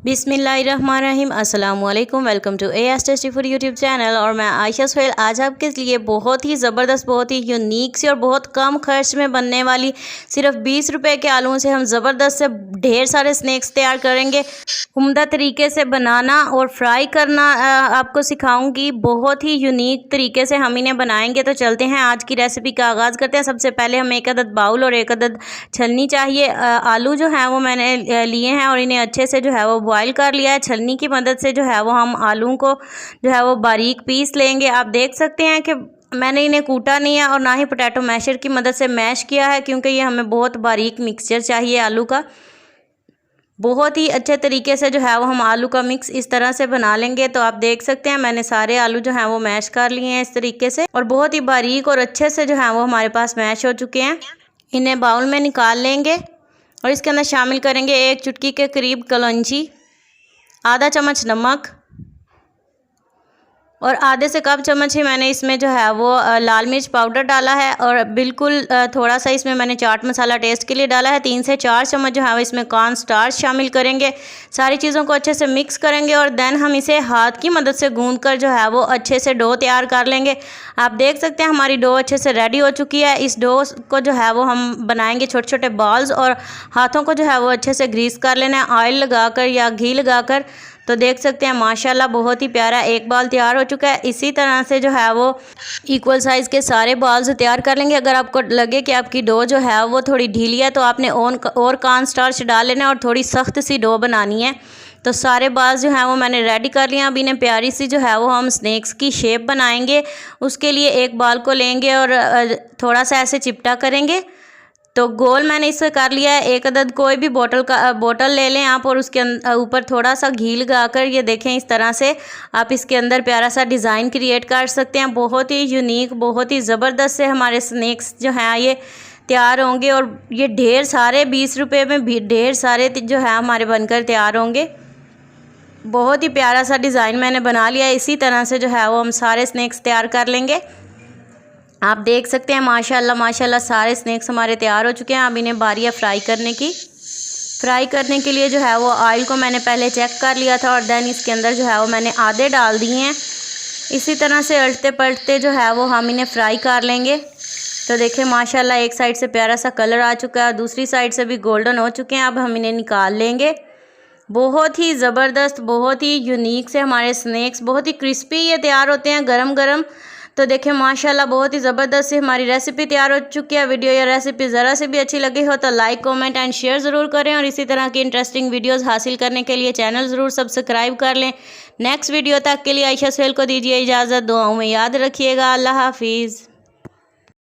बिस्मिल्लाहिर्रहमानिर्रहीम अस्सलाम वालेकुम। Welcome to AS tasty food YouTube channel. और मैं आयशा सुहेल आज आपके लिए बहुत ही ज़बरदस्त, बहुत ही यूनिक सी और बहुत कम खर्च में बनने वाली सिर्फ 20 रुपए के आलूओं से हम ज़बरदस्त से ढेर सारे स्नैक्स तैयार करेंगे। उम्दा तरीके से बनाना और फ्राई करना आपको सिखाऊंगी। बहुत ही यूनिक तरीके से हम इन्हें बनाएंगे। तो चलते हैं आज की रेसिपी का आगाज़ करते हैं। सबसे पहले हमें एक अदद बाउल और एक अदद छलनी चाहिए। आलू जो है वो मैंने लिए हैं और इन्हें अच्छे से जो है वो बॉईल कर लिया है। छलनी की मदद से जो है वो हम आलू को जो है वो बारीक पीस लेंगे। आप देख सकते हैं कि मैंने इन्हें कूटा नहीं है और ना ही पोटैटो मैशर की मदद से मैश किया है, क्योंकि ये हमें बहुत बारीक मिक्सचर चाहिए आलू का। बहुत ही अच्छे तरीके से जो है वो हम आलू का मिक्स इस तरह से बना लेंगे। तो आप देख सकते हैं मैंने सारे आलू जो हैं वो मैश कर लिए हैं इस तरीके से, और बहुत ही बारीक और अच्छे से जो है वो हमारे पास मैश हो चुके हैं। इन्हें बाउल में निकाल लेंगे और इसके अंदर शामिल करेंगे 1 चुटकी के करीब कलौंजी, आधा चम्मच नमक और आधे से कम चम्मच ही मैंने इसमें जो है वो लाल मिर्च पाउडर डाला है। और बिल्कुल थोड़ा सा इसमें मैंने चाट मसाला टेस्ट के लिए डाला है। 3 से 4 चम्मच जो है वो इसमें कॉर्न स्टार्च शामिल करेंगे। सारी चीज़ों को अच्छे से मिक्स करेंगे और देन हम इसे हाथ की मदद से गूंद कर जो है वो अच्छे से डो तैयार कर लेंगे। आप देख सकते हैं हमारी डो अच्छे से रेडी हो चुकी है। इस डो को जो है वो हम बनाएंगे छोटे छोटे बॉल्स, और हाथों को जो है वो अच्छे से ग्रीस कर लेना है ऑयल लगाकर या घी लगाकर। तो देख सकते हैं माशाल्लाह बहुत ही प्यारा एक बॉल तैयार हो चुका है। इसी तरह से जो है वो इक्वल साइज़ के सारे बॉल्स तैयार कर लेंगे। अगर आपको लगे कि आपकी डो जो है वो थोड़ी ढीली है तो आपने और कॉर्न स्टार्च डाल लेना और थोड़ी सख्त सी डो बनानी है। तो सारे बॉल्स जो हैं वो मैंने रेडी कर लिया। अब इन्हें प्यारी सी जो है वो हम स्नैक्स की शेप बनाएंगे। उसके लिए एक बॉल को लेंगे और थोड़ा सा ऐसे चिपटा करेंगे। तो गोल मैंने इसे कर लिया है। एक अदद कोई भी बोतल ले लें आप, और उसके ऊपर थोड़ा सा घी लगाकर ये देखें इस तरह से आप इसके अंदर प्यारा सा डिज़ाइन क्रिएट कर सकते हैं। बहुत ही यूनिक, बहुत ही ज़बरदस्त से हमारे स्नैक्स जो हैं ये तैयार होंगे। और ये ढेर सारे 20 रुपये में भी ढेर सारे जो है हमारे बनकर तैयार होंगे। बहुत ही प्यारा सा डिज़ाइन मैंने बना लिया है। इसी तरह से जो है वो हम सारे स्नैक्स तैयार कर लेंगे। आप देख सकते हैं माशाल्लाह माशाल्लाह सारे स्नैक्स हमारे तैयार हो चुके हैं। अब इन्हें बारी है फ्राई करने की। फ्राई करने के लिए जो है वो ऑयल को मैंने पहले चेक कर लिया था और देन इसके अंदर जो है वो मैंने आधे डाल दिए हैं। इसी तरह से उलटते पलटते जो है वो हम इन्हें फ्राई कर लेंगे। तो देखें माशाल्लाह एक साइड से प्यारा सा कलर आ चुका है, दूसरी साइड से भी गोल्डन हो चुके हैं। अब हम इन्हें निकाल लेंगे। बहुत ही ज़बरदस्त, बहुत ही यूनिक से हमारे स्नैक्स बहुत ही क्रिस्पी ये तैयार होते हैं गरम गरम। तो देखें माशाल्लाह बहुत ही ज़बरदस्त से हमारी रेसिपी तैयार हो चुकी है। वीडियो या रेसिपी ज़रा से भी अच्छी लगी हो तो लाइक, कमेंट एंड शेयर ज़रूर करें, और इसी तरह की इंटरेस्टिंग वीडियोस हासिल करने के लिए चैनल ज़रूर सब्सक्राइब कर लें। नेक्स्ट वीडियो तक के लिए आयशा सुहेल को दीजिए इजाज़त। दुआओं में याद रखिएगा। अल्लाह हाफिज़।